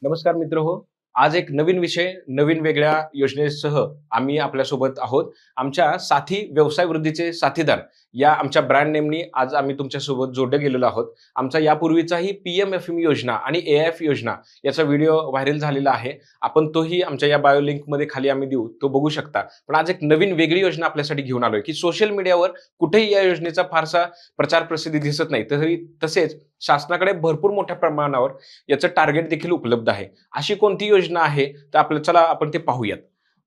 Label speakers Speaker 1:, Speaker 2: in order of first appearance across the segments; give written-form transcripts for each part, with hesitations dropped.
Speaker 1: नमस्कार मित्र हो. आज एक नवीन विषय, नवीन वेगळ्या योजनेसह आम्ही आपल्यासोबत आहोत. आमच्या साथी व्यवसाय वृद्धीचे साथीदार या आमच्या ब्रँड नेमनी आज आम्ही तुमच्यासोबत जोडले गेलेलो आहोत. आमचा यापूर्वीचाही पी-एम-एफ-एम योजना आणि ए-आय-एफ योजना याचा व्हिडिओ व्हायरल झालेला आहे. आपण तोही आमच्या या बायो लिंकमध्ये खाली आम्ही देऊ, तो बघू शकता. पण आज एक नवीन वेगळी योजना आपल्यासाठी घेऊन आलोय, की सोशल मीडियावर कुठेही या योजनेचा फारसा प्रचार प्रसिद्धी दिसत नाही. तसेच शासनाकडे भरपूर मोठ्या प्रमाणावर याचं टार्गेट देखील उपलब्ध आहे. अशी कोणती योजना आहे तर चला आपण ते पाहूयात.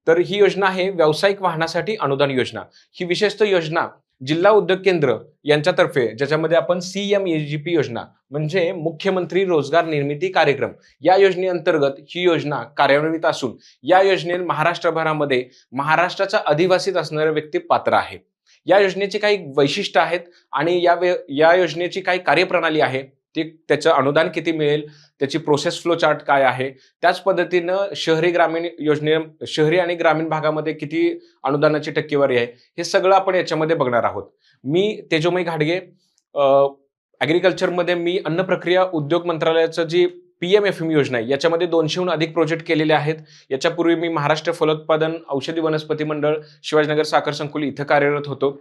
Speaker 1: तर ही योजना आहे व्यावसायिक वाहनासाठी अनुदान योजना. ही विशेषतः योजना जिल्हा उद्योग केंद्र यांच्यातर्फे ज्याच्यामध्ये आपण CMAGP योजना म्हणजे मुख्यमंत्री रोजगार निर्मिती कार्यक्रम या योजनेअंतर्गत ही योजना कार्यान्वित असून या योजनेत महाराष्ट्रभरामध्ये महाराष्ट्राचा अधिवासीत असणारे व्यक्ती पात्र आहे. या योजनेची काही वैशिष्ट्य आहेत आणि या योजनेची काही कार्यप्रणाली आहे. त्याचं अनुदान किती मिळेल, त्याची प्रोसेस फ्लो चार्ट काय आहे, त्याच पद्धतीनं शहरी आणि ग्रामीण भागामध्ये किती अनुदानाची टक्केवारी आहे, हे सगळं आपण याच्यामध्ये बघणार आहोत. मी तेजोमय घाडगे, ॲग्रिकल्चरमध्ये मी अन्न प्रक्रिया उद्योग मंत्रालयाचं जी पी-एम-एफ-एम योजना आहे याच्यामध्ये 200हून अधिक प्रोजेक्ट केलेले आहेत. याच्यापूर्वी मी महाराष्ट्र फलोत्पादन औषधी वनस्पती मंडळ शिवाजीनगर साखर संकुल इथं कार्यरत होतो.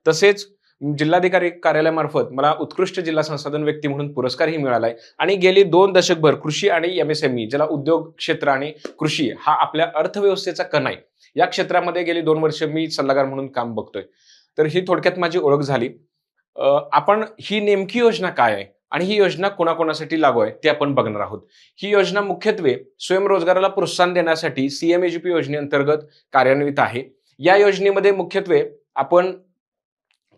Speaker 1: तसेच जिल्हाधिकारी कार्यालयामार्फत मला उत्कृष्ट जिल्हा संसाधन व्यक्ती म्हणून पुरस्कारही मिळालाय आणि गेली 2 दशकभर कृषी आणि MSME ज्याला उद्योग क्षेत्र आणि कृषी हा आपल्या अर्थव्यवस्थेचा कणा आहे, या क्षेत्रामध्ये गेली 2 वर्ष मी सल्लागार म्हणून काम बघतोय. तर ही थोडक्यात माझी ओळख झाली. आपण ही नेमकी योजना काय आहे आणि ही योजना कोणाकोणासाठी लागू आहे ते आपण बघणार आहोत. ही योजना मुख्यत्वे स्वयंरोजगाराला प्रोत्साहन देण्यासाठी CMAGP योजनेअंतर्गत कार्यान्वित आहे. या योजनेमध्ये मुख्यत्वे आपण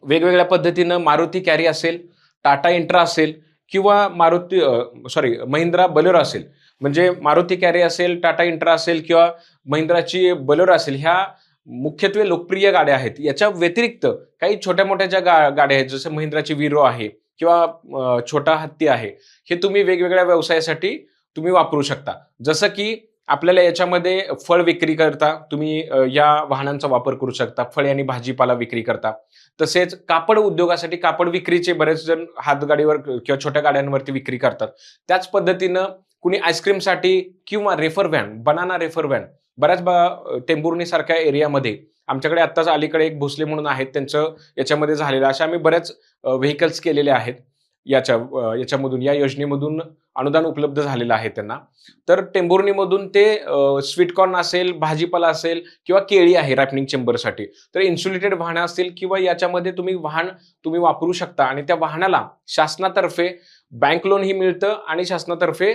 Speaker 1: वेगवेगळ्या पद्धतीनं मारुती कॅरी असेल, टाटा इंट्रा असेल किंवा महिंद्रा बोलेरो असेल. म्हणजे मारुती कॅरी असेल, टाटा इंट्रा असेल किंवा महिंद्राची बोलेरो असेल, ह्या मुख्यत्वे लोकप्रिय गाड्या आहेत. याच्या व्यतिरिक्त काही छोट्या-मोठ्या ज्या गाड्या आहेत, जसं महिंद्राची वीरो आहे किंवा छोटा हत्ती आहे, हे तुम्ही वेगवेगळ्या व्यवसायासाठी तुम्ही वापरू शकता. जसं की आपल्याला याच्यामध्ये फळ विक्री करता तुम्ही या वाहनांचा वापर करू शकता. फळे आणि भाजीपाला विक्री करता. तसेच कापड उद्योगासाठी कापड विक्रीचे बरेच जण हातगाडीवर किंवा छोट्या गाड्यांवरती विक्री करतात. त्याच पद्धतीनं कुणी आईस्क्रीमसाठी किंवा refer van, banana refer van बऱ्याच टेंभुर्णी सारख्या एरियामध्ये आमच्याकडे आत्ताच अलीकडे एक भोसले म्हणून आहेत, त्यांचं याच्यामध्ये झालेलं अशा आम्ही बऱ्याच व्हेकल्स केलेले आहेत. याच्यामधून या योजनेमधून अनुदान उपलब्ध झालेलं आहे त्यांना. तर टेंभुर्णीमधून ते स्वीटकॉर्न असेल, भाजीपाला असेल किंवा केळी आहे रॅपनिंग चेंबरसाठी. तर इन्सुलेटेड वाहनं असतील किंवा याच्यामध्ये तुम्ही वापरू शकता आणि त्या वाहनाला शासनातर्फे बँक लोनही मिळतं आणि शासनातर्फे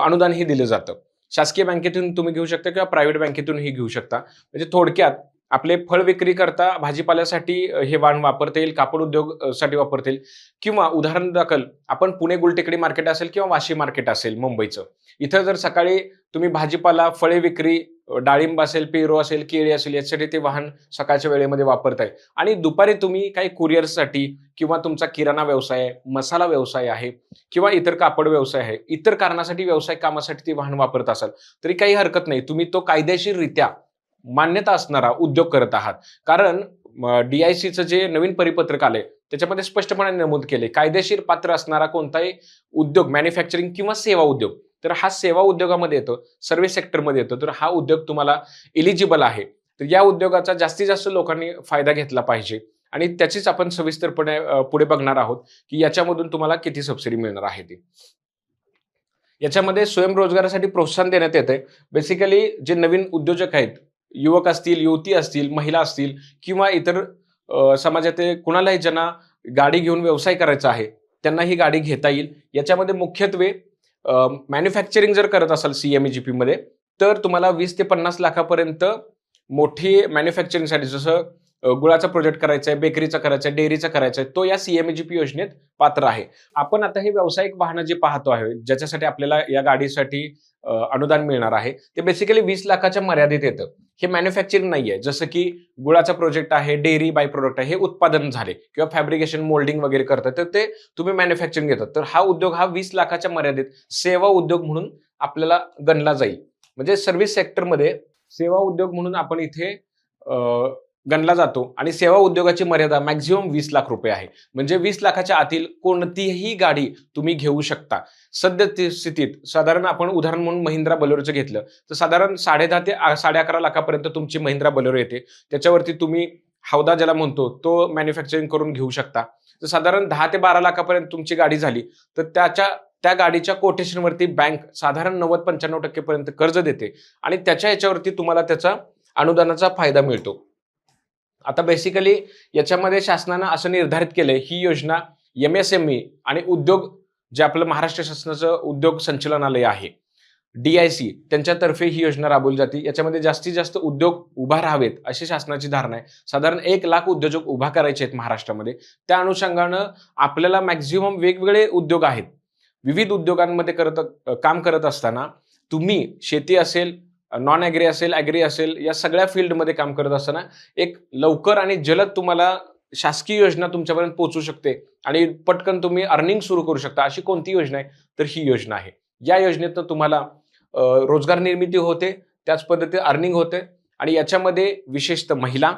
Speaker 1: अनुदानही दिलं जातं. शासकीय बँकेतून तुम्ही घेऊ शकता किंवा प्रायव्हेट बँकेतूनही घेऊ शकता. म्हणजे थोडक्यात आपले फळ विक्री करता भाजीपाल्यासाठी हे वाहन वापरता येईल, कापड उद्योगसाठी वापरता येईल किंवा उदाहरण दाखल आपण पुणे गुलटेकडी मार्केट असेल किंवा वाशी मार्केट असेल मुंबईचं, इथं जर सकाळी तुम्ही भाजीपाला, फळे विक्री, डाळिंब असेल, पेरू असेल, केळी असेल यासाठी ते वाहन सकाळच्या वेळेमध्ये वापरताय आणि दुपारी तुम्ही काही कुरिअरसाठी किंवा तुमचा किराणा व्यवसाय आहे, मसाला व्यवसाय आहे किंवा इतर कापड व्यवसाय आहे, इतर कारणासाठी व्यवसाय कामासाठी ते वाहन वापरत असाल तरी काही हरकत नाही. तुम्ही तो कायदेशीररित्या मान्यता असणारा उद्योग करत आहात. कारण DICचं जे नवीन परिपत्रक आले त्याच्यामध्ये स्पष्टपणे नमूद केले कायदेशीर पात्र असणारा कोणताही उद्योग, मॅन्युफॅक्चरिंग किंवा सेवा उद्योग, तर हा सेवा उद्योगामध्ये येतो, सर्व्हिस सेक्टरमध्ये येतो. तर हा उद्योग तुम्हाला एलिजिबल आहे. तर या उद्योगाचा जास्तीत जास्त लोकांनी फायदा घेतला पाहिजे आणि त्याचीच आपण सविस्तरपणे पुढे बघणार आहोत की याच्यामधून तुम्हाला किती सबसिडी मिळणार आहे ती. याच्यामध्ये स्वयंरोजगारासाठी प्रोत्साहन देण्यात येते. बेसिकली जे नवीन उद्योजक आहेत, युवक असतील, युवती असतील, महिला असतील किंवा इतर समाजातील कुणालाही ज्यांना गाडी घेऊन व्यवसाय करायचा आहे त्यांना ही गाडी घेता येईल. याच्यामध्ये मुख्यत्वे मॅन्युफॅक्चरिंग जर करत असाल CMAGP मध्ये तर तुम्हाला 20 ते 50 लाखापर्यंत मोठी मॅन्युफॅक्चरिंगसाठी, जसं गुळाचा प्रोजेक्ट करायचा आहे, बेकरीचा करायचा आहे, डेअरीचा करायचा आहे, तो या CMAGP योजनेत पात्र आहे. आपण आता हे व्यावसायिक वाहनं जे पाहतो आहे ज्याच्यासाठी आपल्याला या गाडीसाठी अनुदान मिळणार आहे ते बेसिकली 20 लाखाच्या मर्यादेत येतं. हे मॅन्युफॅक्चरिंग नाहीये. जसं की गुळाचा प्रोजेक्ट आहे, डेअरी बाय प्रोडक्ट आहे, हे उत्पादन झाले किंवा फॅब्रिकेशन, मोल्डिंग वगैरे करतात तर ते तुम्ही मॅन्युफॅक्चरिंग घेतात. तर हा उद्योग हा 20 लाखाच्या मर्यादेत सेवा उद्योग म्हणून आपल्याला गणला जाईल. म्हणजे सर्व्हिस सेक्टरमध्ये सेवा उद्योग म्हणून आपण इथे गणला जातो आणि सेवा उद्योगाची मर्यादा मॅक्झिमम 20 लाख रुपये आहे. म्हणजे 20 लाखाच्या आतील कोणतीही गाडी तुम्ही घेऊ शकता. सद्यस्थितीत साधारण आपण उदाहरण म्हणून महिंद्रा बोलेरोचं घेतलं तर साधारण 10.5 ते 11.5 लाखापर्यंत तुमची महिंद्रा बोलेरो येते. त्याच्यावरती तुम्ही हौदा ज्याला म्हणतो तो मॅन्युफॅक्चरिंग करून घेऊ शकता. तर साधारण 10 ते 12 लाखापर्यंत तुमची गाडी झाली तर त्या गाडीच्या कोटेशनवरती बँक साधारण 90-95% पर्यंत कर्ज देते आणि त्याच्या याच्यावरती तुम्हाला त्याचा अनुदानाचा फायदा मिळतो. आता बेसिकली याच्यामध्ये शासनानं असं निर्धारित केलंय, ही योजना MSME आणि उद्योग जे आपलं महाराष्ट्र शासनाचं उद्योग संचालनालय आहे DIC त्यांच्यातर्फे ही योजना राबवली जाते. याच्यामध्ये जास्तीत जास्त उद्योग उभा राहावेत अशी शासनाची धारणा आहे. साधारण 1 लाख उद्योजक उभा करायचे आहेत महाराष्ट्रामध्ये. त्या अनुषंगानं आपल्याला मॅक्झिमम वेगवेगळे उद्योग आहेत. विविध उद्योगांमध्ये काम करत असताना तुम्ही शेती असेल, नॉन ॲग्री असेल, ॲग्री असेल, या सगळ्या फील्डमध्ये काम करत असताना एक लवकर आणि जलद तुम्हाला शासकीय योजना तुमच्यापर्यंत पोहोचू शकते आणि पटकन तुम्ही अर्निंग सुरू करू शकता. अशी कोणती योजना आहे तर ही योजना आहे. या योजनेतून तुम्हाला रोजगार निर्मिती होते, त्याच पद्धतीने अर्निंग होते आणि याच्यामध्ये विशेषतः महिला,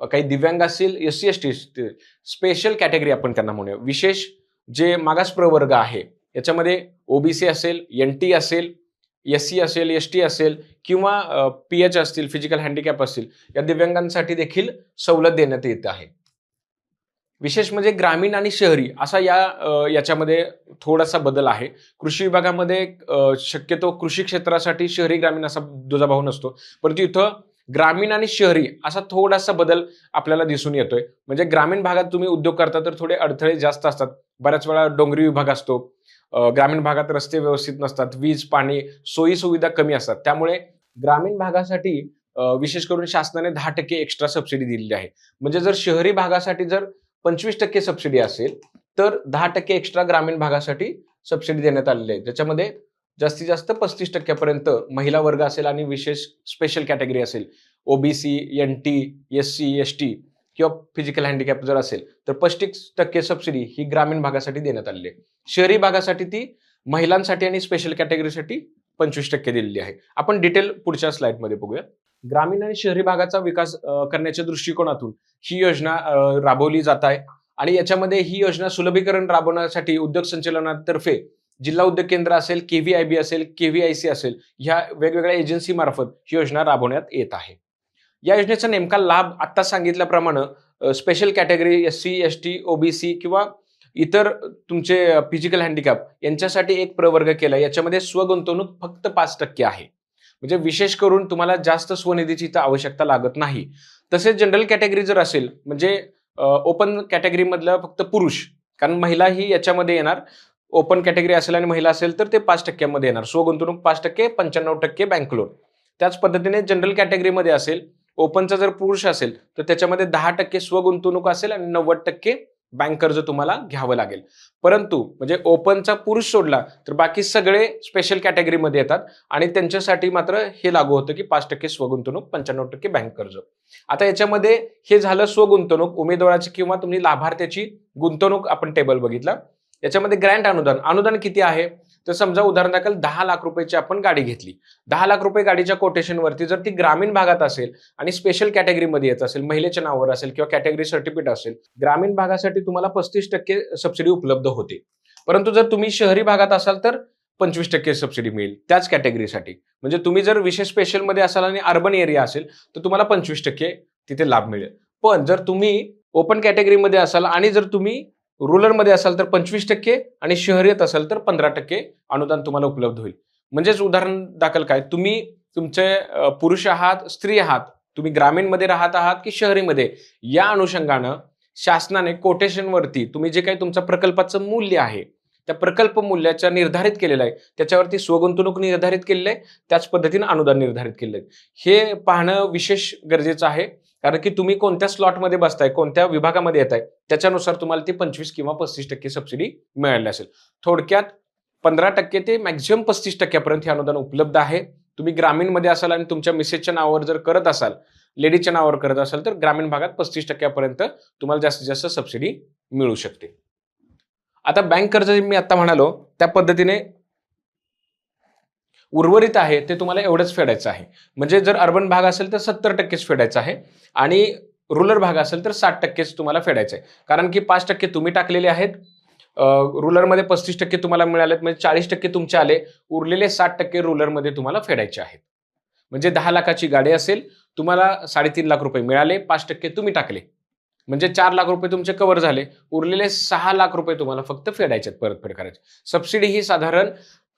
Speaker 1: काही दिव्यांग असतील, SC ST स्पेशल कॅटेगरी आपण त्यांना म्हणूया, विशेष जे मागास प्रवर्ग आहे याच्यामध्ये OBC असेल, NT असेल, SC असेल, ST असेल किंवा PH असतील, फिजिकल हँडिकॅप असतील, या दिव्यांगांसाठी देखील सवलत देण्यात येत आहे. विशेष म्हणजे ग्रामीण आणि शहरी असा याच्यामध्ये थोडासा बदल आहे. कृषी विभागामध्ये शक्यतो कृषी क्षेत्रासाठी शहरी ग्रामीण असा दुजाभाव नसतो, परंतु इथं ग्रामीण आणि शहरी असा थोडासा बदल आपल्याला दिसून येतोय. म्हणजे ग्रामीण भागात तुम्ही उद्योग करता तर थोडे अडथळे जास्त असतात. बऱ्याच वेळा डोंगरी विभाग असतो, ग्रामीण भागात रस्ते व्यवस्थित नसतात, वीज पाणी सोयी सुविधा कमी असतात. त्यामुळे ग्रामीण भागासाठी विशेष करून शासनाने 10% एक्स्ट्रा सबसिडी दिलेली आहे. म्हणजे जर शहरी भागासाठी जर 25% सबसिडी असेल तर 10% एक्स्ट्रा ग्रामीण भागासाठी सबसिडी देण्यात आलेली आहे. त्याच्यामध्ये जास्तीत जास्त 35% पर्यंत महिला वर्ग असेल आणि विशेष स्पेशल कॅटेगरी असेल, OBC, NT, SC ST किंवा फिजिकल हँडिकॅप जर असेल तर 35% सबसिडी ही ग्रामीण भागासाठी देण्यात आलेली आहे. शहरी भागासाठी ती महिलांसाठी आणि स्पेशल कॅटेगरीसाठी 25% दिलेली आहे. आपण डिटेल पुढच्या स्लाइडमध्ये बघूया. ग्रामीण आणि शहरी भागाचा विकास करण्याच्या दृष्टिकोनातून ही योजना राबवली जात आहे आणि याच्यामध्ये ही योजना सुलभीकरण राबवण्यासाठी उद्योग संचालनातर्फे जिल्हा उद्योग केंद्र असेल, KVIB असेल, KVIC असेल, ह्या वेगवेगळ्या एजन्सी मार्फत ही योजना राबवण्यात येत आहे. या योजनेचा नेमका लाभ आता सांगितल्याप्रमाणे special category SC ST OBC किंवा इतर तुमचे फिजिकल हँडिकॅप यांच्यासाठी एक प्रवर्ग केला. याच्यामध्ये स्वगुंतवणूक फक्त 5% आहे. म्हणजे विशेष करून तुम्हाला जास्त स्वनिधीची इथं आवश्यकता लागत नाही. तसेच जनरल कॅटेगरी जर असेल म्हणजे ओपन कॅटेगरी मधलं फक्त पुरुष, कारण महिला ही याच्यामध्ये येणार, ओपन कॅटेगरी असेल आणि महिला असेल तर ते 5% मध्ये येणार. स्वगुंतवणूक 5%, 95% बँक लोन. त्याच पद्धतीने जनरल कॅटेगरीमध्ये असेल, ओपनचा जर पुरुष असेल तर त्याच्यामध्ये 10% स्वगुंतवणूक असेल आणि 90% बँक कर्ज तुम्हाला घ्यावं लागेल. परंतु म्हणजे ओपनचा पुरुष सोडला तर बाकी सगळे स्पेशल कॅटेगरीमध्ये येतात आणि त्यांच्यासाठी मात्र हे लागू होतं की 5% स्वगुंतवणूक, 95% बँक कर्ज. आता याच्यामध्ये हे झालं स्वगुंतवणूक, उमेदवाराची किंवा तुम्ही लाभार्थ्याची गुंतवणूक आपण टेबल बघितला. याच्यामध्ये ग्रँट अनुदान किती आहे तर समजा उदाहरण दाखल 10 लाख रुपयाची आपण गाडी घेतली. 10 लाख रुपये गाडीच्या कोटेशनवरती जर ती ग्रामीण भागात असेल आणि स्पेशल कॅटेगरीमध्ये येत असेल, महिलेच्या नावावर असेल किंवा कॅटेगरी सर्टिफिकेट असेल, ग्रामीण भागासाठी तुम्हाला 35% सबसिडी उपलब्ध होते. परंतु जर तुम्ही शहरी भागात असाल तर 25% सबसिडी मिळेल त्याच कॅटेगरीसाठी. म्हणजे तुम्ही जर विशेष स्पेशल मध्ये असाल आणि अर्बन एरिया असेल तर तुम्हाला 25% तिथे लाभ मिळेल. पण जर तुम्ही ओपन कॅटेगरीमध्ये असाल आणि जर तुम्ही रुरल मध्ये असाल तर 25% आणि शहरीत असाल तर 15% अनुदान तुम्हाला उपलब्ध होईल. म्हणजेच उदाहरण दाखल काय, तुम्ही तुमचे पुरुष आहात, स्त्री आहात, तुम्ही ग्रामीण मध्ये राहत आहात की शहरीमध्ये, या अनुषंगानं शासनाने कोटेशनवरती तुम्ही जे काही तुमच्या प्रकल्पाचं मूल्य आहे त्या प्रकल्प मूल्याच्या निर्धारित केलेलं आहे, त्याच्यावरती स्वगुंतवणूक निर्धारित केलेलं आहे, त्याच पद्धतीने अनुदान निर्धारित केलेलं आहे. हे पाहणं विशेष गरजेचं आहे, कारण की तुम्ही कोणत्या स्लॉटमध्ये बसताय, कोणत्या विभागामध्ये येत आहे त्याच्यानुसार तुम्हाला ती 25 किंवा 35% सबसिडी मिळाली असेल. थोडक्यात 15% ते मॅक्झिमम 35% पर्यंत हे अनुदान उपलब्ध आहे. तुम्ही ग्रामीण मध्ये असाल आणि तुमच्या मिसेसच्या नावावर जर करत असाल, लेडीजच्या नावावर करत असाल तर ग्रामीण भागात 35% पर्यंत तुम्हाला जास्तीत जास्त सबसिडी मिळू शकते. आता बँक कर्ज मी आता म्हणालो त्या पद्धतीने उर्वरित आहे ते तुम्हाला एवढंच फेडायचं आहे. म्हणजे जर अर्बन भाग असेल तर 70%च फेडायचं आहे आणि रुरल भाग असेल तर 60% तुम्हाला फेडायचं आहे. कारण की 5% तुम्ही टाकलेले आहेत. रुरलमध्ये 35% तुम्हाला मिळालेत, म्हणजे 40% तुमचे आले. उरलेले 60% रुरलमध्ये तुम्हाला फेडायचे आहेत. म्हणजे 10 लाखाची गाडी असेल, तुम्हाला 3.5 लाख रुपये मिळाले, 5% तुम्ही टाकले. म्हणजे 4 लाख रुपये तुमचे कव्हर झाले. उरलेले 6 लाख रुपये तुम्हाला फक्त फेडायचे आहेत, परतफेड करायची. सबसिडी ही साधारण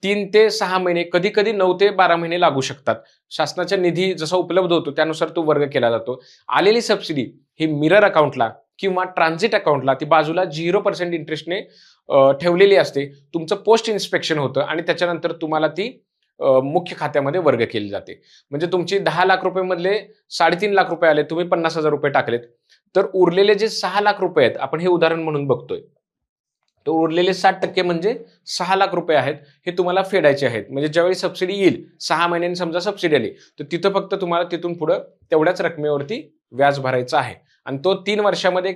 Speaker 1: 3 ते 6 महिने, कधी-कधी 9 ते 12 महिने लागू शकतात. शासनाचा निधी जसा उपलब्ध होतो त्यानुसार तो वर्ग केला जातो. आलेली सबसिडी ही मिरर अकाउंटला किंवा ट्रान्झिट अकाउंटला ती बाजूला 0% इंटरेस्टने ठेवलेली असते. तुमचं पोस्ट इन्स्पेक्शन होतं आणि त्याच्यानंतर तुम्हाला ती मुख्य खात्यामध्ये वर्ग केली जाते. म्हणजे तुमची 10 लाख रुपये मधले 3.5 लाख रुपये आले, तुम्ही 50,000 रुपये टाकलेत, तर उरलेले जे 6 लाख रुपये आहेत, आपण हे उदाहरण म्हणून बघतोय. तर उरलेले 60% म्हणजे 6 लाख रुपये आहेत, हे तुम्हाला फेडायचे आहेत. म्हणजे ज्यावेळी सबसिडी येईल, 6 महिन्यांनी समजा सबसिडी आली, तर तिथं फक्त तुम्हाला तिथून पुढे तेवढ्याच रकमेवरती व्याज भरायचं आहे. आणि तो 3 वर्षामध्ये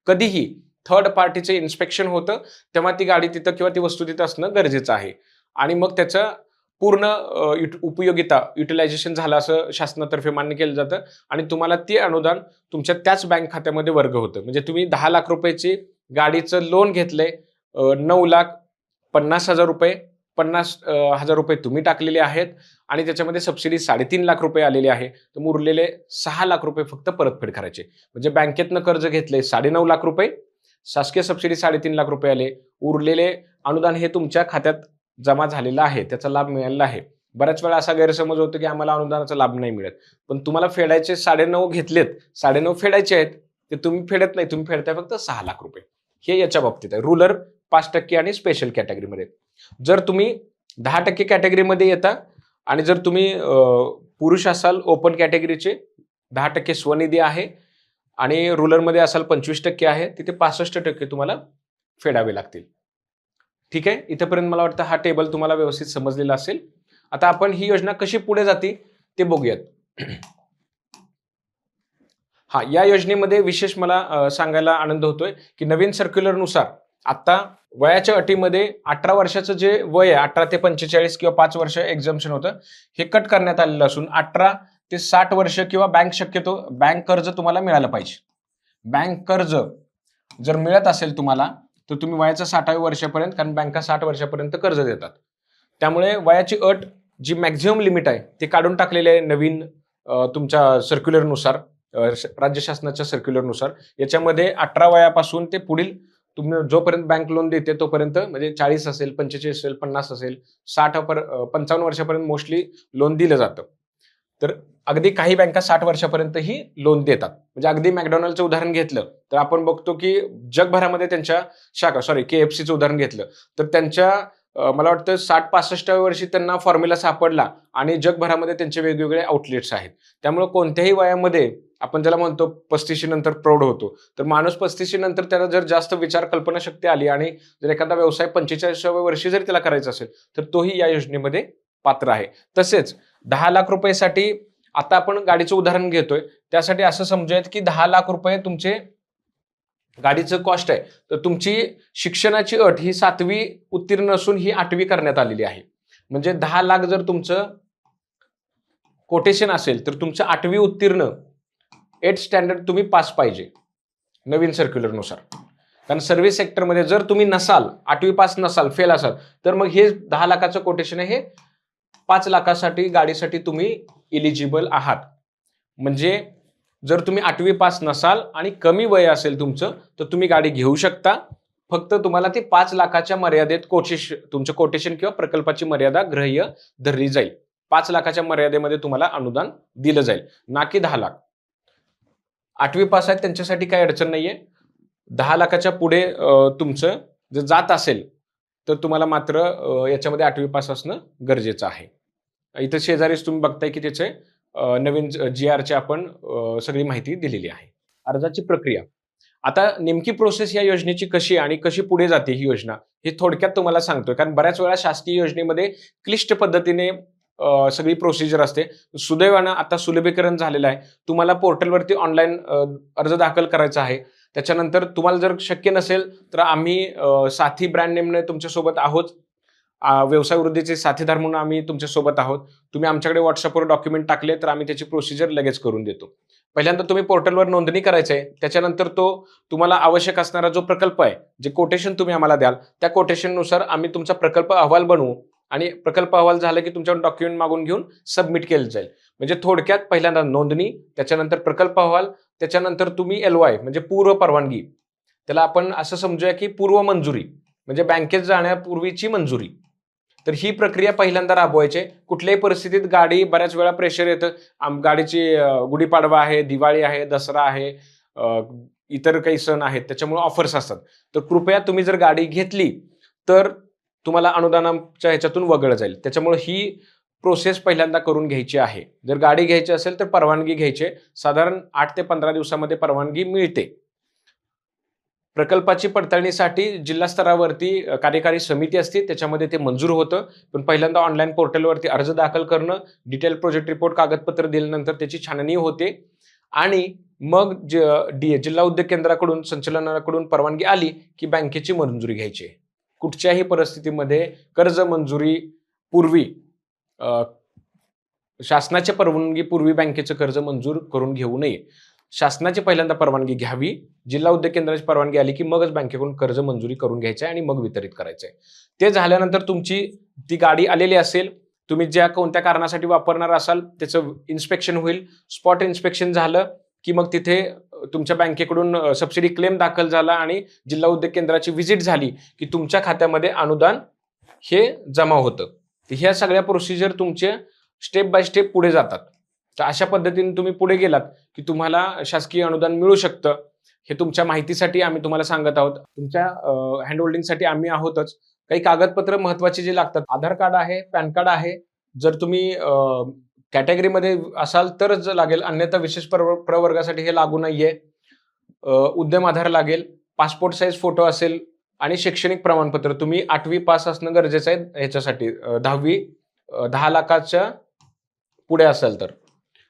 Speaker 1: कधीही थर्ड पार्टीचं इन्स्पेक्शन होतं, तेव्हा ती गाडी तिथं किंवा ती वस्तू तिथं असणं गरजेचं आहे. आणि मग त्याचं पूर्ण उपयोगिता युटिलायझेशन झालं असं शासनातर्फे मान्य केलं जातं आणि तुम्हाला ते अनुदान तुमच्या त्याच बँक खात्यामध्ये वर्ग होतं. म्हणजे तुम्ही 10 लाख रुपयाची गाडीचं लोन घेतलंय, 9,50,000 रुपये, 50,000 रुपये तुम्ही टाकलेले आहेत आणि त्याच्यामध्ये सबसिडी 3.5 लाख रुपये आलेली आहे. तर उरलेले 6 लाख रुपये फक्त परतफेड करायचे. म्हणजे बँकेतनं कर्ज घेतले 9.5 लाख रुपये, शासकीय सबसिडी 3.5 लाख रुपये आले, उरलेले अनुदान हे तुमच्या खात्यात जमा झालेला आहे, त्याचा लाभ मिळालेला आहे. बऱ्याच वेळा असा गैरसमज होतो की आम्हाला अनुदानाचा लाभ नाही मिळत, पण तुम्हाला फेडायचे 9.5 घेतलेत, 9.5 फेडायचे आहेत, ते तुम्ही फेडत नाही, तुम्ही फेडताय फक्त 6 लाख रुपये. हे याच्या बाबतीत आहे. रुरल 5% आणि स्पेशल कॅटेगरीमध्ये. जर तुम्ही 10% कॅटेगरीमध्ये येता आणि जर तुम्ही पुरुष असाल ओपन कॅटेगरीचे 10% स्वनिधी आहे आणि रुरलमध्ये असाल 25% आहे, तिथे 65% तुम्हाला फेडावे लागतील. ठीक आहे, इथपर्यंत मला वाटतं हा टेबल तुम्हाला व्यवस्थित समजलेला असेल. आता आपण ही योजना कशी पुढे जाते ते बघूयात. हा, या योजनेमध्ये विशेष मला सांगायला आनंद होतोय की नवीन सर्क्युलरनुसार आता वयाच्या अटीमध्ये 18 वर्षाचं जे वय आहे, 18 ते 45 किंवा 5 वर्ष एक्झम्पशन होतं, हे कट करण्यात आलेलं असून 18 ते 60 वर्ष किंवा शक्यतो बँक कर्ज तुम्हाला मिळालं पाहिजे. बँक कर्ज जर मिळत असेल तुम्हाला तर तुम्ही वयाच्या 60व्या वर्षापर्यंत, कारण बँका 60 वर्षापर्यंत कर्ज देतात, त्यामुळे वयाची अट जी मॅक्झिमम लिमिट आहे ते काढून टाकलेले आहे नवीन तुमच्या सर्क्युलरनुसार, राज्य शासनाच्या सर्क्युलरनुसार. याच्यामध्ये 18 वयापासून ते पुढील तुम्ही जोपर्यंत बँक लोन देते तोपर्यंत, म्हणजे 40 असेल, 45 असेल, 50 असेल, 55 वर्षापर्यंत मोस्टली लोन दिलं जातं. तर अगदी काही बँका 60 वर्षापर्यंतही लोन देतात. म्हणजे अगदी मॅकडॉनल्डचं उदाहरण घेतलं तर आपण बघतो की जगभरामध्ये त्यांच्या शाखा, KFCचं उदाहरण घेतलं तर त्यांच्या मला वाटतं 60-65व्या वर्षी त्यांना फॉर्म्युला सापडला आणि जगभरामध्ये त्यांचे वेगवेगळे आउटलेट्स आहेत. त्यामुळे कोणत्याही वयामध्ये आपण ज्याला म्हणतो 35 नंतर प्रौढ होतो, तर माणूस 35 नंतर त्याला जर जास्त विचार कल्पनाशक्ती आली आणि जर एखादा व्यवसाय 45व्या वर्षी जर त्याला करायचा असेल तर तोही या योजनेमध्ये पात्र आहे. तसेच 10 लाख रुपयासाठी आता आपण गाडीचं उदाहरण घेतोय, त्यासाठी असं समजूयात की 10 लाख रुपये तुमचे गाडीचं कॉस्ट आहे, तर तुमची शिक्षणाची अट ही 7वी उत्तीर्ण असून ही 8वी करण्यात आलेली आहे. म्हणजे 10 लाख जर तुमचं कोटेशन असेल तर तुमचं 8वी उत्तीर्ण 8th स्टँडर्ड तुम्ही पास पाहिजे नवीन सर्क्युलरनुसार. कारण सर्व्हिस सेक्टरमध्ये जर तुम्ही नसाल, 8वी पास नसाल, फेल असाल, तर मग हे 10 लाखाचं कोटेशन आहे, हे 5 लाखासाठी गाडीसाठी तुम्ही इलिजिबल आहात. म्हणजे जर तुम्ही 8वी पास नसाल आणि कमी वय असेल तुमचं, तर तुम्ही गाडी घेऊ शकता. फक्त तुम्हाला ती 5 लाखाच्या मर्यादेत तुमचं कोटेशन किंवा प्रकल्पाची मर्यादा ग्राह्य धरली जाईल. 5 लाखाच्या मर्यादेमध्ये तुम्हाला अनुदान दिलं जाईल, ना की 10 लाख. 8वी पास आहेत त्यांच्यासाठी काही अडचण नाहीये. 10 लाखाच्या पुढे तुमचं जर जात असेल तर तुम्हाला मात्र याच्यामध्ये 8वी पास असणं गरजेचं आहे. इथं शेजारीच तुम्ही बघताय की त्याचे नवीन GRची आपण सगळी माहिती दिलेली आहे. अर्जाची प्रक्रिया आता नेमकी प्रोसेस या योजनेची कशी आणि कशी पुढे जाते ही योजना, हे थोडक्यात तुम्हाला सांगतोय. कारण बऱ्याच वेळा शासकीय योजनेमध्ये क्लिष्ट पद्धतीने सगळी प्रोसिजर असते. सुदैवानं आता सुलभीकरण झालेलं आहे. तुम्हाला पोर्टलवरती ऑनलाईन अर्ज दाखल करायचा आहे. त्याच्यानंतर तुम्हाला जर शक्य नसेल तर आम्ही साथी ब्रँड नेमने तुमच्यासोबत आहोत. व्यवसाय वृद्धीचे साथीदार म्हणून आम्ही तुमच्या सोबत आहोत. तुम्ही आमच्याकडे WhatsAppवर डॉक्युमेंट टाकले तर आम्ही त्याची प्रोसिजर लगेच करून देतो. पहिल्यांदा तुम्ही पोर्टलवर नोंदणी करायची आहे. त्याच्यानंतर तुम्हाला आवश्यक असणारा जो प्रकल्प आहे, जे कोटेशन तुम्ही आम्हाला द्याल, त्या कोटेशननुसार आम्ही तुमचा प्रकल्प अहवाल बनवू आणि प्रकल्प अहवाल झाला की तुमच्याकडून डॉक्युमेंट मागून घेऊन सबमिट केलं जाईल. म्हणजे थोडक्यात पहिल्यांदा नोंदणी, त्याच्यानंतर प्रकल्प अहवाल, त्याच्यानंतर तुम्ही LOI म्हणजे पूर्व परवानगी. त्याला आपण असं समजूया की पूर्व मंजुरी म्हणजे बँकेत जाण्यापूर्वीची मंजुरी. तर ही प्रक्रिया पहिल्यांदा राबवायची. कुठल्याही परिस्थितीत गाडी बऱ्याच वेळा प्रेशर येतं. गाडीची गुढीपाडवा आहे, दिवाळी आहे, दसरा आहे, इतर काही सण आहेत, त्याच्यामुळे ऑफर्स असतात. तर कृपया तुम्ही जर गाडी घेतली तर तुम्हाला अनुदानाच्या ह्याच्यातून वगळलं जाईल. त्याच्यामुळे ही प्रोसेस पहिल्यांदा करून घ्यायची आहे. जर गाडी घ्यायची असेल तर परवानगी घ्यायची. साधारण 8 ते 15 दिवसामध्ये परवानगी मिळते. प्रकल्पाची पडताळणीसाठी जिल्हा स्तरावरती कार्यकारी समिती असते, त्याच्यामध्ये ते मंजूर होतं. पण पहिल्यांदा ऑनलाईन पोर्टलवरती अर्ज दाखल करणं, डिटेल प्रोजेक्ट रिपोर्ट कागदपत्र दिल्यानंतर त्याची छाननी होते आणि मग जिल्हा उद्योग केंद्राकडून संचालनाकडून परवानगी आली की बँकेची मंजुरी घ्यायची. कुठच्याही परिस्थितीमध्ये कर्ज मंजुरी पूर्वी शासनाच्या परवानगीपूर्वी बँकेचं कर्ज मंजूर करून घेऊ नये. शासनाची पहिल्यांदा परवानगी घ्यावी, जिल्हा उद्योग केंद्राची परवानगी आली की मगच बँकेकडून कर्ज मंजुरी करून घ्यायचं आहे आणि मग वितरित करायचं आहे. ते झाल्यानंतर तुमची ती गाडी आलेली असेल, तुम्ही ज्या कोणत्या कारणासाठी वापरणार असाल त्याचं इन्स्पेक्शन होईल. स्पॉट इन्स्पेक्शन झालं की मग तिथे तुमच्या बँकेकडून सबसिडी क्लेम दाखल झाला आणि जिल्हा उद्योग केंद्राची व्हिजिट झाली की तुमच्या खात्यामध्ये अनुदान हे जमा होतं. ह्या सगळ्या प्रोसिजर तुमचे स्टेप बाय स्टेप पुढे जातात. तर अशा पद्धतीने तुम्ही पुढे गेलात की तुम्हाला शासकीय अनुदान मिळू शकतं. हे तुमच्या माहितीसाठी आम्ही तुम्हाला सांगत आहोत. तुमच्या हँडहोल्डिंगसाठी आम्ही आहोतच. काही कागदपत्र महत्वाचे जे लागतात, आधार कार्ड आहे, पॅन कार्ड आहे. जर तुम्ही कॅटेगरीमध्ये असाल तरच लागेल, अन्यथा विशेष प्रवर्गासाठी हे लागू नाहीये. उद्यम आधार लागेल, पासपोर्ट साईज फोटो असेल आणि शैक्षणिक प्रमाणपत्र. तुम्ही 8वी पास असणं गरजेचं आहे ह्याच्यासाठी. 10वी 10 लाखाच्या पुढे असेल तर.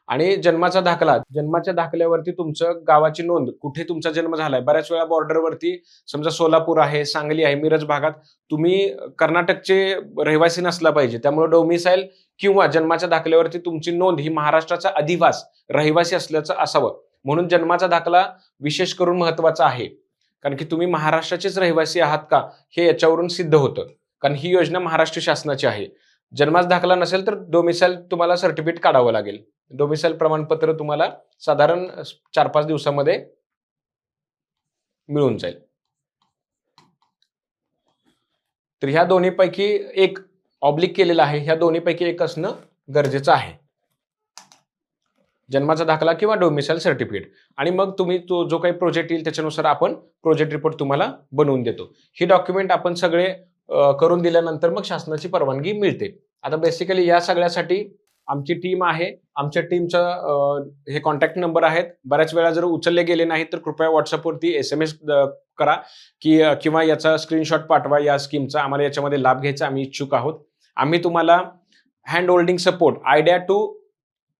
Speaker 1: आणि जन्माचा दाखला, जन्माच्या दाखल्यावरती तुमचं गावाची नोंद, कुठे तुमचा जन्म झालाय. बऱ्याच वेळा बॉर्डरवरती समजा सोलापूर आहे, सांगली आहे, मिरज भागात तुम्ही कर्नाटकचे रहिवासी नसला पाहिजे. त्यामुळे डोमिसाईल किंवा जन्माच्या दाखल्यावरती तुमची नोंद ही महाराष्ट्राचा अधिवास रहिवासी असल्याचं असावं. म्हणून जन्माचा दाखला विशेष करून महत्वाचा आहे. कारण की तुम्ही महाराष्ट्राचेच रहिवासी आहात का हे याच्यावरून सिद्ध होतं. कारण ही योजना महाराष्ट्र शासनाची आहे. जन्माचा दाखला नसेल तर डोमिसाईल तुम्हाला सर्टिफिकेट काढावं लागेल. डोमिसाईल प्रमाणपत्र तुम्हाला साधारण 4-5 दिवसामध्ये मिळून जाईल. तर ह्या दोन्हीपैकी एक ऑब्लिक केलेला आहे, ह्या दोन्हीपैकी एक असणं गरजेचं आहे. जन्माचा दाखला किंवा डोमिसाईल सर्टिफिकेट. आणि मग तुम्ही जो काही प्रोजेक्ट येईल त्याच्यानुसार आपण प्रोजेक्ट रिपोर्ट तुम्हाला बनवून देतो. ही डॉक्युमेंट आपण सगळे करून दिल्यानंतर मग शासनाची परवानगी मिळते. आता बेसिकली या सगळ्यासाठी आमची टीम आहे. आमच्या टीमचा हे कॉन्टॅक्ट नंबर आहेत. बऱ्याच वेळा जर उचलले गेले नाहीत तर कृपया WhatsAppवरती SMS करा की किंवा याचा स्क्रीनशॉट पाठवा या स्कीमचा. आम्हाला याच्यामध्ये लाभ घ्यायचा, आम्ही इच्छुक आहोत. आम्ही तुम्हाला hand holding support idea to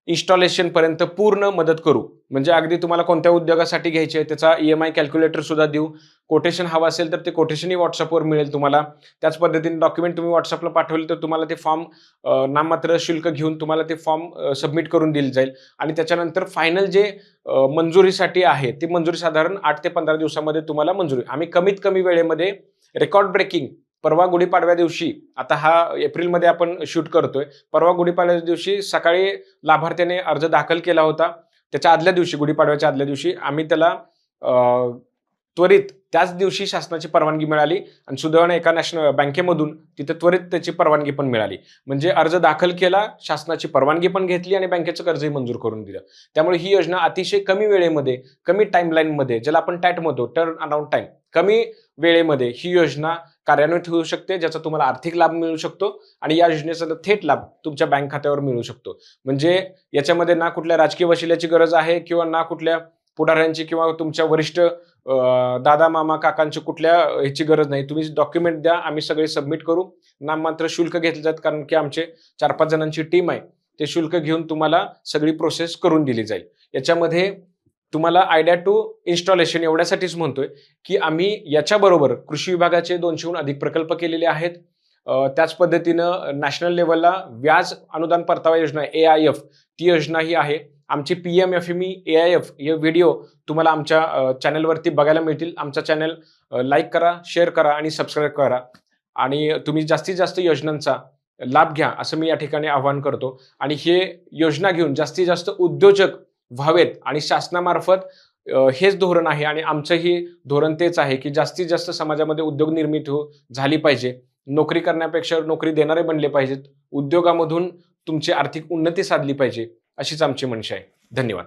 Speaker 1: installation पर्यंत पूर्ण मदत करू. म्हणजे अगदी तुम्हाला कोणत्या उद्योगासाठी घ्यायचे त्याचा EMI कॅल्क्युलेटर सुद्धा देऊ. कोटेशन हवं असेल तर ते कोटेशनही WhatsAppवर मिळेल तुम्हाला. त्याच पद्धतीने डॉक्युमेंट तुम्ही WhatsAppला पाठवले तर तुम्हाला ते फॉर्म नाममात्र शुल्क घेऊन तुम्हाला ते फॉर्म सबमिट करून दिले जाईल. आणि त्याच्यानंतर फायनल जे मंजुरीसाठी आहे ते मंजुरी साधारण 8 ते 15 दिवसामध्ये तुम्हाला मंजुरी. आम्ही कमीत कमी वेळेमध्ये रेकॉर्ड ब्रेकिंग परवा गुढीपाडव्या दिवशी, आता हा एप्रिलमध्ये आपण शूट करतोय, परवा गुढीपाडव्या दिवशी सकाळी लाभार्थ्याने अर्ज दाखल केला होता. त्याच्या आदल्या दिवशी, गुढीपाडव्याच्या आदल्या दिवशी आम्ही त्याला त्वरित त्याच दिवशी शासनाची परवानगी मिळाली आणि सुदैवाने एका नॅशनल बँकेमधून तिथे त्वरित त्याची परवानगी पण मिळाली. म्हणजे अर्ज दाखल केला, शासनाची परवानगी पण घेतली आणि बँकेचं कर्जही मंजूर करून दिलं. त्यामुळे ही योजना अतिशय कमी वेळेमध्ये, कमी टाइमलाईनमध्ये, ज्याला आपण टॅट म्हणतो, टर्न अराउंड टाइम, कमी वेळेमध्ये ही योजना कार्यान्वित होऊ शकते, ज्याचा तुम्हाला आर्थिक लाभ मिळू शकतो आणि या योजनेचा थेट लाभ तुमच्या बँक खात्यावर मिळू शकतो. म्हणजे याच्यामध्ये ना कुठल्या राजकीय वशिल्याची गरज आहे किंवा ना कुठल्या पुढाऱ्यांची किंवा तुमच्या वरिष्ठ दादा मामा काकांची कुठल्या ह्याची गरज नाही. तुम्ही डॉक्युमेंट द्या, आम्ही सगळे सबमिट करू. नाममात्र शुल्क घेतले जात कारण की आमचे 4-5 जणांची टीम आहे. ते शुल्क घेऊन तुम्हाला सगळी प्रोसेस करून दिली जाईल. याच्यामध्ये तुम्हाला आयडिया टू इन्स्टॉलेशन एवढ्यासाठीच म्हणतोय की आम्ही याच्याबरोबर कृषी विभागाचे 200हून अधिक प्रकल्प केलेले आहेत. त्याच पद्धतीनं नॅशनल लेवलला व्याज अनुदान परतावा योजना AIF ती योजनाही आहे. आमची PMFME AIF हे व्हिडिओ तुम्हाला आमच्या चॅनलवरती बघायला मिळतील. आमचा चॅनल लाईक करा, शेअर करा आणि सबस्क्राईब करा आणि तुम्ही जास्तीत जास्त योजनांचा लाभ घ्या असं मी या ठिकाणी आवाहन करतो. आणि हे योजना घेऊन जास्तीत जास्त उद्योजक व्हावेत आणि शासनामार्फत हेच धोरण आहे आणि आमचंही धोरण तेच आहे की जास्तीत जास्त समाजामध्ये उद्योग निर्मिती झाली पाहिजे. नोकरी करण्यापेक्षा नोकरी देणारे बनले पाहिजेत. उद्योगामधून तुमची आर्थिक उन्नती साधली पाहिजे अशीच आमची मनशा आहे. धन्यवाद.